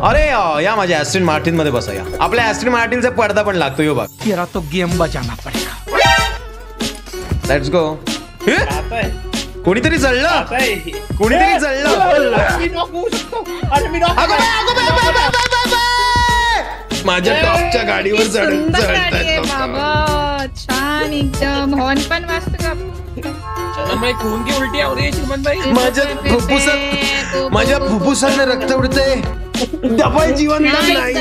अरे या माझ्या ॲस्टन मार्टिन मध्ये बसा या. आपल्या ॲस्टन मार्टिनचा पडदा पण लागतो यो बघ. तेरा तो गेम बजाना पडेगा. Let's go. कोणीतरी जळलं. कोणीतरी जळलं. माझ्या टॉपच्या गाडीवर बाबा छान एकदम. हॉर्न पण मस्त. खून की उलटी हो रही है श्रीमंत भाई. माझ्या फुफ्फुसाने रक्त उडते. डबल जीवनदान नाही.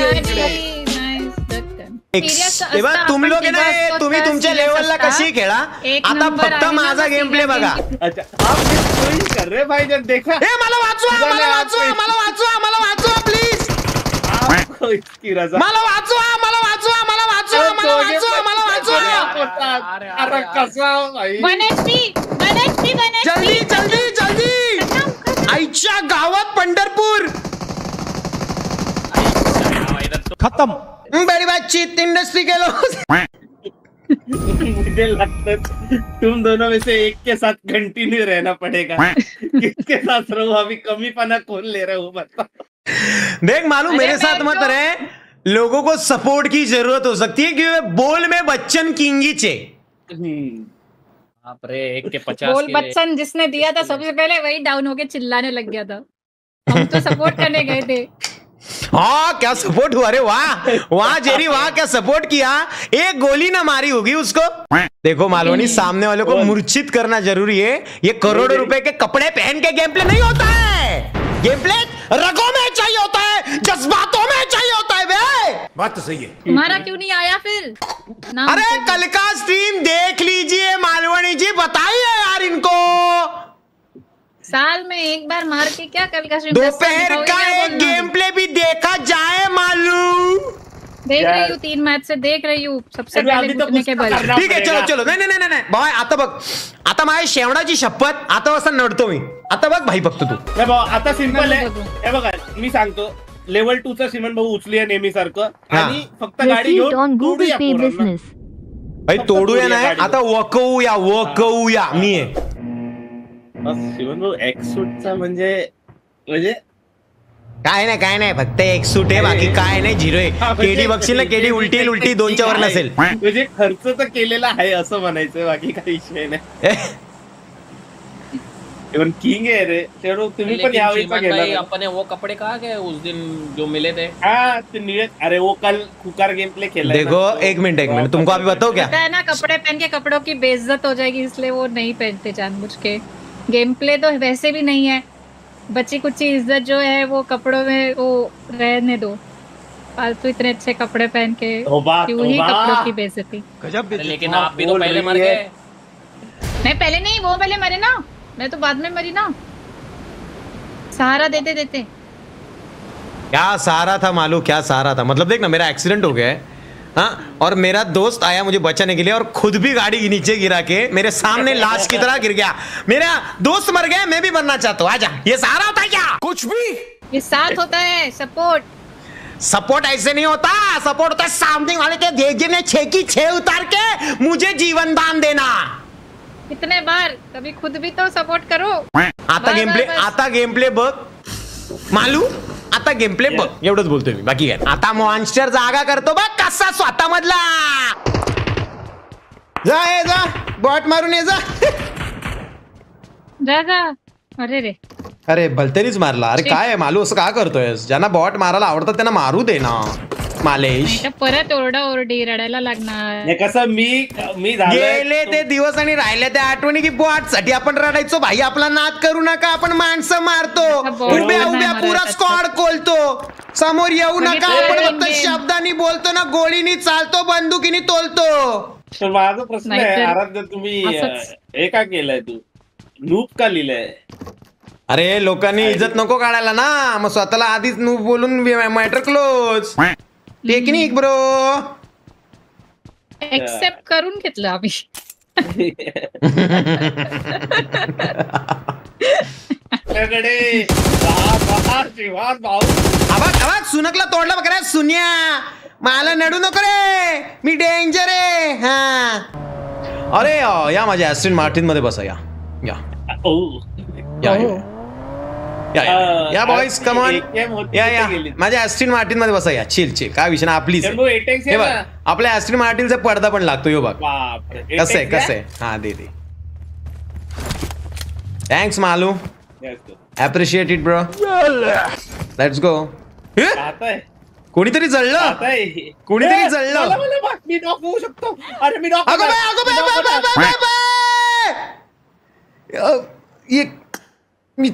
तेव्हा तुम लोग आहे ना, तुम्ही तुमच्या लेवलला कशी खेळा. आता फक्त माझा गेम प्ले बघा. रे भाई जब देखा मला वाचवा, मला वाचवा, मला वाचवा, मला वाचवा प्लीज. मला वाचवा, मला वाचवा, मला वाचवा, मला वाचवा, मला वाचवा. अरे कसा जल्दी जल्दी जल्दी. आईच्या गावात पंढरपूर खत्म. बड़ी बातचीत इंडस्ट्री के लोग. मुझे लगता है तुम दोनों में से एक के साथ कंटिन्यू रहना पड़ेगा. किसके साथ रहूं अभी. कमीपना कौन ले रहा हूँ बता. देख मालूम मेरे साथ मत रहे. लोगों को सपोर्ट की जरूरत हो सकती है क्योंकि बोल में बच्चन किंगी चे. अरे 1 के 50 बोल बच्चन जिसने दिया था सबसे पहले वही डाउन होके चिल्लाने लग गया था. हम तो सपोर्ट करने गए थे. हाँ क्या सपोर्ट हुआ. अरे वाह वाह जेरी वाह क्या सपोर्ट किया. एक गोली ना मारी होगी उसको. देखो मालवनी सामने वाले को मूर्छित करना जरूरी है. ये करोड़ों रुपए के कपड़े पहन के गेम प्ले नहीं होता है. गेम प्ले रगों में चाहिए होता है, जज्बातों में चाहिए होता है. बे बात तो सही है. तुम्हारा क्यों नहीं आया फिर. अरे कल का स्ट्रीम देख लीजिए मालवनी जी. बताइए यार इनको. साल में एक बार मार के क्या कल का दोपहर का एक गेम प्ले भी देखा जाए. मालूम देख रही हूँ 3 मैच से देख रही हूँ. सबसे पहले घुटने के बल. ठीक आहे चलो चलो. नाही नाही नाही नाही भाई आता बघ. आता माझ्या शेवणाची शपथ. आता असं नडतो मी. आता बघ भाई फक्त तू. आता सिंपल आहे. हे बघा मी सांगतो लेवल 2 चा सिमन भाऊ उचलूया नेहमी सारखं. आणि फक्त गाडी घेऊन भाई तोडूया नाही. आता वकवूया वकवूया. मी आहे सिमन भाऊ एक्सूटचा म्हणजे काय नाही फक्त एक सूट आहे. बाकी काय नाही. 0 आहे. केडी बघशील ना केडी उलटी उलटी 2च्या वर नसेल. म्हणजे खर्च तर केलेला आहे असं म्हणायचं. बाकी काही विषय नाही. इवन किंग है रे. चलो तुम्ही पण यावेळी भाई अपने वो कपड़े कहाँ गए उस दिन जो मिले थे. हाँ अरे वो कल कुकर गेम प्ले खेला. देखो एक मिनट तुमको अभी बताओ क्या है ना. कपड़े पहन के कपड़ों की बेइज्जत हो जाएगी इसलिए वो नहीं पहनते जानबूझ के. गेम प्ले तो वैसे भी नहीं है. बची कुछ इज्जत जो है वो कपड़ों में वो रहने दो. फालतू इतने अच्छे कपड़े पहन के क्यों ही कपड़ों की बेइज्जती. लेकिन आप भी तो पहले मर गए. मैं पहले नहीं वो पहले मरे ना. मैं तो बाद में मरी ना. सहारा देते देते. क्या सहारा था मालूम. क्या सहारा था मतलब देख ना मेरा एक्सीडेंट हो गया है. हाँ और मेरा दोस्त आया मुझे बचाने के लिए और खुद भी गाड़ी नीचे गिरा के मेरे सामने लाश की तरह गिर गया. मेरा दोस्त मर गया मैं भी मरना चाहता हूँ. आजा. ये सहारा होता है क्या. कुछ भी. ये साथ होता है. सपोर्ट. सपोर्ट ऐसे नहीं होता. सपोर्ट होता है सामने वाले के देगे में 6 की 6 उतार के मुझे जीवन दान देना. कितने बार. कभी खुद भी तो सपोर्ट करो. आता गेम प्ले बघ मालू. आता गेम प्ले बघ. एवढंच बोलतोय मी. बाकी काय. आता मॉन्स्टर जागा करतो बघ कसा स्वतः मधला. जा बॉट मारून ये जा. अरे रे. अरे भलतेरीच मारला. अरे काय आहे मालू असं का करतोय. ज्यांना बॉट मारायला आवडतात त्यांना मारू दे ना मालेश. परत ओरडी रडायला लागणार. कसं मी गेले ते दिवस आणि राहिले त्या आठवणी की बॉट साठी आपण रडायचो. भाई आपला नाद करू नका. आपण माणसं मारतो. उभ्या उभ्या पुरा स्क्वॉड खोलतो. समोर येऊ नका. आपण फक्त शब्दांनी बोलतो ना. गोळीनी चालतो. बंदुकीनी तोलतो. माझा प्रश्न आहे आराध्य तुम्ही हे का केलंय. तू नूप का लिहिलंय. अरे लोकांनी इज्जत नको काढायला ना. मग स्वतःला आधीच नूप बोलून matter close. Technique bro. Accept करून घेतलं आम्ही. आवाज सुनकला तोडला बघा. सुन्या मला नडू नको रे. मी डेंजर आहे. हा अरे या माझ्या ॲस्टन मार्टिन मध्ये बसा. या या बॉयज कम ऑन AKM होती या तिथे या गेली. माझ्या ऍस्ट्रिन मार्टिन मध्ये बसा या चिल चिल काय विषय ना आपलीच आहे. शंभू एटेक्स हे आहे बघ ना? आपल्या ऍस्ट्रिन मार्टिनचा पडदा पण लागतो यो बघ बापरे. कसं आहे ATEX कसं आहे हा दे दे थँक्स मालू Yes, sir. Appreciate it bro let's go आता आहे. कोणीतरी जळलं आता आहे. कोणीतरी ए, जळलं. मला बघ, मी नॉक होऊ शकतो. अरे मी नॉक अगो बाय अगो bye bye bye bye bye ये मी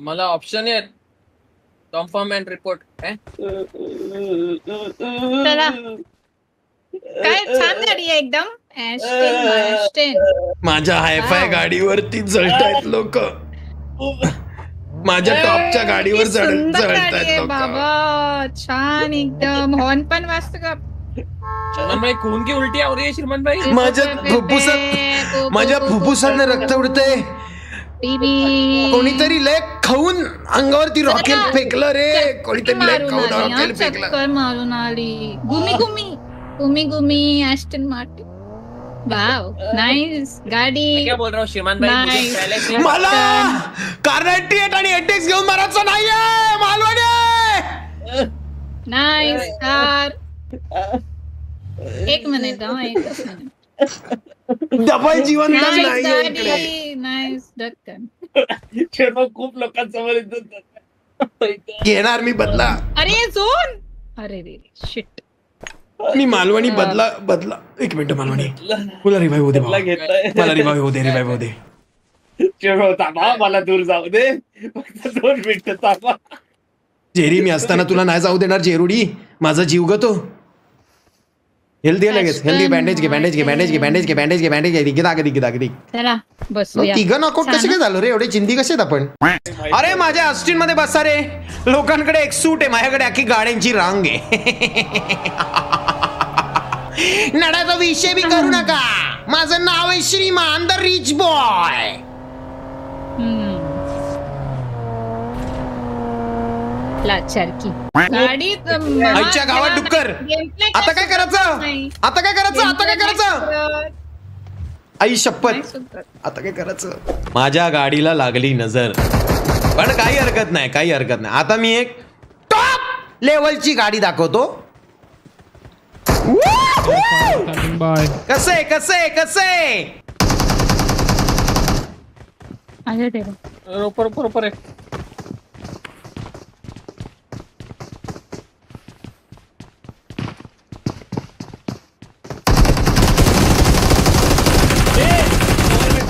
मला ऑप्शन आहेत कन्फर्म अँड रिपोर्ट चला काय छान गाडी आहे एकदम ॲस्टन. माझ्या हायफाय Wow. गाडीवरती जळतायत लोक माझ्या टॉपच्या गाडीवर सुंदर गाडी जळतायत आहे लोक बाबा छान एकदम हॉर्न पण वाजत का श्रीमान भाई खून की उलटी हो रही है श्रीमान भाई माझ्या फुफ्फुसाने रक्त उडते कोणीतरी लय खाऊन अंगावरती रॉकेल फेकलं रे कोणीतरी लय खाऊन रॉकेल फेकलं चक्कर मारून आली गुमी गुमी ॲस्टन मार्टिन. वाव नाईस गाडी. मैं क्या बोल रहा हूँ श्रीमान भाई मुझे Nice. पहले से मला कार 98 आणि एटेक्स घेऊन मारायचं नाहीये मालवणी नाईस कार. एक मिनिट एकच मिनिट. डबल जीवन नाईस नाहीये इकडे. गाडी नाईस ढक्कन. शर्मा खूप लोकांसमोर इज्जत घेणार मी बदला अरे झोन अरे रे शिट. मी मालवणी बदला एक मिनिट मालवणी मला रिवाईव्ह होऊ दे बदला घेताय. मला रिवाईव्ह होऊ दे शर्मा थांबा मला दूर जाऊ दे फक्त 2 मिनिटं थांबा. जेरी मी असताना तुला नाही जाऊ देणार जेरुडी माझा जीव ग तो हेल्दी लगेच हेल्दी बँडेज घे दिगी चला बसूया. तिघं नॉकआउट कसे काय झालो रे एवढे चिंदी कसे आहेत आपण अरे माझ्या अस्टिन मध्ये बसा रे लोकांकडे एक सूट आहे माझ्याकडे अख्खी गाड्यांची रांग आहे नडाचा विषय बी करू नका माझं नाव आहे श्रीमान द रिच बॉय लाचारकी गाडी आईच्या गावात डुक्कर आता काय करायचं आई शपथ आता काय करायचं माझ्या गाडीला लागली नजर पण काही हरकत नाही आता मी एक टॉप लेवलची गाडी दाखवतो कसं आहे ऊपर है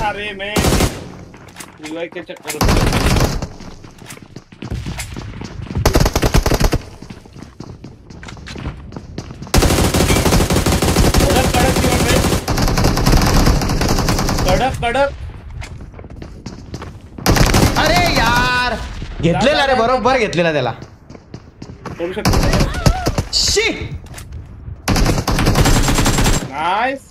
अरे मैं रिवाइव के चक्कर में कडक अरे यार घेतलेला रे बरोबर घेतलेला त्याला करू शकतो. शी नाइस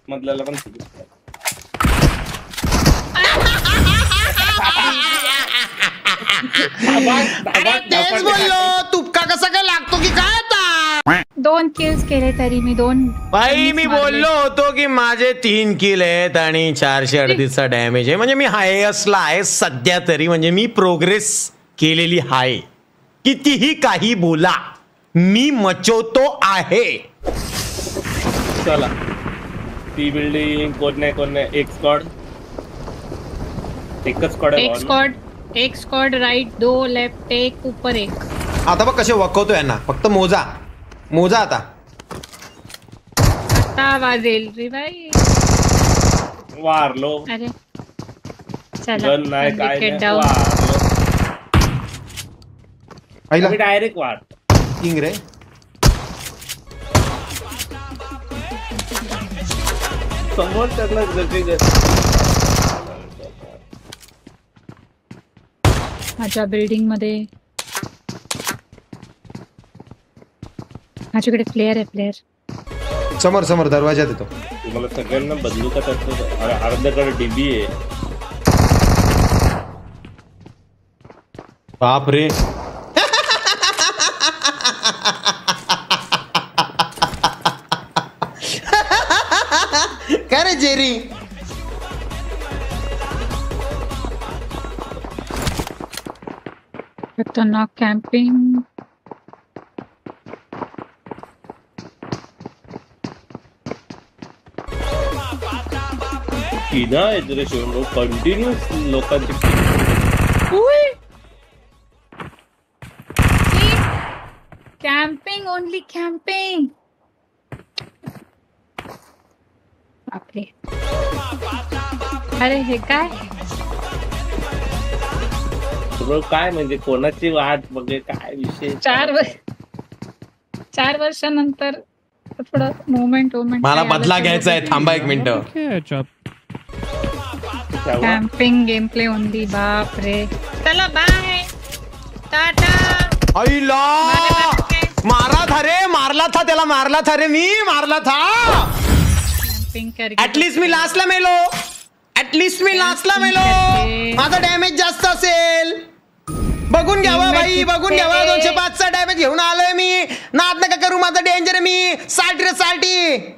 मधल्याला पण तेच बोललो तुपका कसा काय लागतो की काय आता 2 किल्स केले तरी मी 2 भाई मी बोललो होतो की माझे 3 किल आहेत आणि 438चा डॅमेज आहे म्हणजे मी हायेस्टला आहे सध्या तरी म्हणजे मी प्रोग्रेस केलेली आहे कितीही काही बोला मी मचवतो आहे चला ती बिल्डिंग कोण नाही एक स्क्वॉड एकच स्क्वॉड आहे एक स्क्वॉड राइट 2 लेफ्ट एक ऊपर एक आता बघ कसे वकवतो यांना फक्त मोजा आता वाजेल रिवाई वारलो अरे चला गन नाही काय विकेट नाही डाऊन वारलो पहिला मी डायरेक्ट वार किंग रे समोर त्याला माझ्या बिल्डिंग मध्ये माझ्याकडे प्लेयर आहे समोर दरवाजात येतो तुम्हाला सगळ्यांना बदलू का त्याचं अर्ध्याकडे डीबी आहे बाप रे जेरी. खतरनाक कैंपिंग. ना इधर शिवम कंटिन्यूस लोकांची कैंपिंग ओनली कैंपिंग. बापरे. अरे हे काय. काय म्हणजे कोणाची वाट बघे काय विषय. 4 वर्षानंतर थोडं मोमेंट मला बदला घ्यायचा आहे. थांबा 1 minute. Camping game play only. बाप रे. चलो बाय टाटा. आईला मारा था रे. मारला था त्याला. मारला था रे. मी मारला था. कैंपिंग करके ऍटलीस्ट मी लास्टला मेलो. माझा डॅमेज जास्त असेल. बघून घ्यावा भाई. बघून घ्यावा. 205 चा डॅमेज घेऊन आलोय मी. नाद नका करू. माझा डेंजर. मी 60 रे 60.